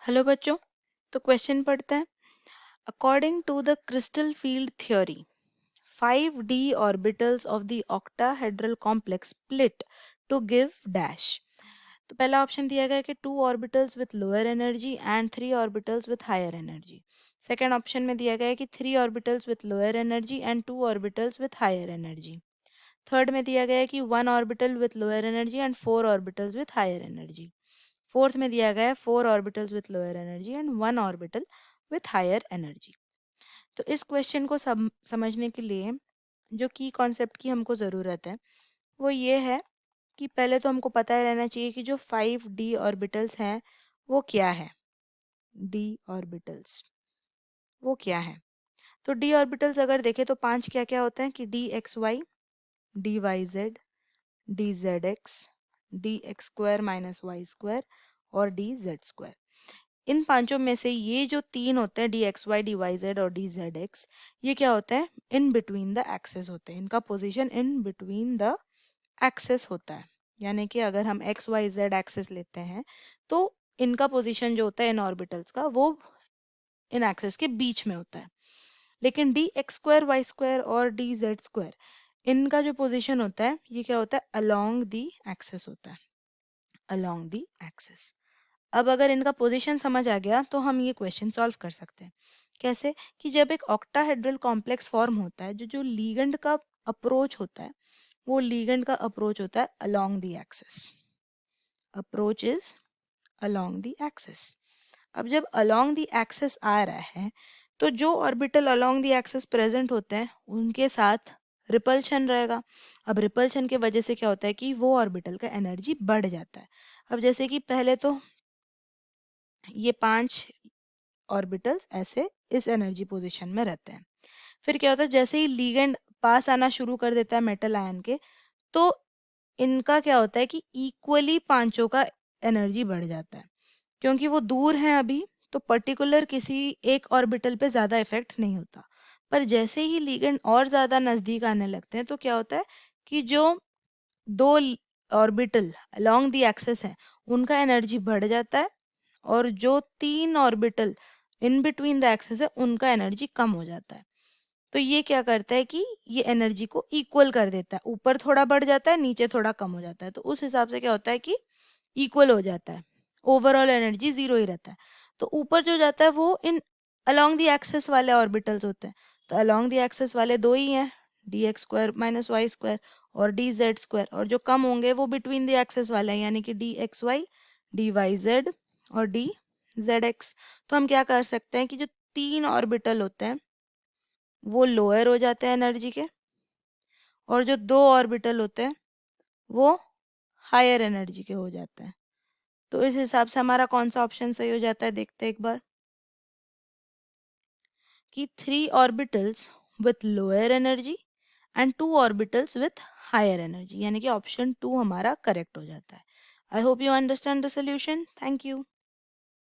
Hello बच्चों। तो question पढ़ते हैं। According to the crystal field theory 5d orbitals of the octahedral complex split to give dash. तो पहला ऑप्शन दिया गया है कि 2 orbitals with lower energy and 3 orbitals with higher energy. Second option में दिया गया है कि 3 orbitals with lower energy and 2 orbitals with higher energy. Third में दिया गया है कि 1 orbital with lower energy and 4 orbitals with higher energy. Fourth में दिया गया है 4 orbitals with lower energy and 1 orbital with higher energy. तो इस क्वेश्चन को समझने के लिए जो की कॉन्सेप्ट की हमको ज़रूरत है वो ये है कि पहले तो हमको पता ही रहना चाहिए कि जो 5d ऑर्बिटल्स हैं वो क्या है। d ऑर्बिटल्स वो क्या है? तो d ऑर्बिटल्स अगर देखें तो 5 क्या क्या होते हैं कि d x y, d y z, d z x, d x square minus y square और डी जेड स्क्वायर। इन पांचों में से ये जो तीन होते हैं d x y, d y z और डी जेड एक्स, ये क्या होते हैं? इन बिटवीन द एक्सेस होते हैं। इनका position in between the axes होता है। यानी कि अगर हम एक्स वाई जेड एक्सेस लेते हैं तो इनका पोजीशन जो होता है इन ऑर्बिटल्स का वो इन एक्सेस के बीच में होता है। लेकिन d x square y square और डी जेड स्क्वायर, इनका जो पोजीशन होता है ये क्या होता है? अलोंग दी एक्सेस होता है। Along the axes. अब अगर इनका पोजीशन समझ आ गया तो हम ये क्वेश्चन सॉल्व कर सकते हैं। कैसे? कि जब एक ऑक्टाहेड्रल कॉम्प्लेक्स फॉर्म होता है, जो जो लीगेंड का अप्रोच होता है वो लीगेंड का अप्रोच होता है along the axis. Approach is along the axis. अब जब अलोंग द एक्सिस आ रहा है तो जो orbital along the axis present होते हैं उनके साथ रिपल्शन रहेगा। अब रिपल्शन के वजह से क्या होता है कि वो ऑर्बिटल का एनर्जी बढ़ जाता है। अब जैसे कि पहले तो ये 5 ऑर्बिटल्स ऐसे इस एनर्जी पोजीशन में रहते हैं। फिर क्या होता है, जैसे ही लीगेंड पास आना शुरू कर देता है मेटल आयन के, तो इनका क्या होता है कि इक्वली पांचों का एनर्जी बढ़ जाता है। क्योंकि वो दूर हैं अभी, तो पर्टिकुलर किसी एक ऑर्बिटल पे ज़्यादा इफेक्ट नहीं होता। पर जैसे ही लीगेंड और ज़्यादा नज़दीक आने लगते हैं तो क्या होता है कि जो दो ऑर्बिटल अलोंग द एक्सेस हैं उनका एनर्जी बढ़ जाता है, और जो 3 orbital in between the axes है उनका एनर्जी कम हो जाता है। तो ये क्या करता है कि ये एनर्जी को इक्वल कर देता है। ऊपर थोड़ा बढ़ जाता है, नीचे थोड़ा कम हो जाता है। तो उस हिसाब से क्या होता है कि इक्वल हो जाता है। ओवरऑल एनर्जी 0 ही रहता है। तो ऊपर जो जाता है वो इन अलोंग द एक्सेस वाले ऑर्बिटल्स होते हैं। तो अलोंग द एक्सेस वाले दो ही हैं, d x square minus y square और डी जेड स्क्वायर। और जो कम होंगे वो बिटवीन द एक्सेस वाले हैं, यानी कि d x y, d y z और डी जेड एक्स। तो हम क्या कर सकते हैं कि जो 3 ऑर्बिटल होते हैं वो लोअर हो जाते हैं एनर्जी के, और जो 2 ऑर्बिटल होते हैं वो हायर एनर्जी के हो जाते हैं। तो इस हिसाब से हमारा कौन सा ऑप्शन सही हो जाता है, देखते हैं एक बार। कि 3 orbitals with lower energy and 2 orbitals with higher energy, यानी कि ऑप्शन 2 हमारा करेक्ट हो जाता है। I hope you understand the solution. Thank you.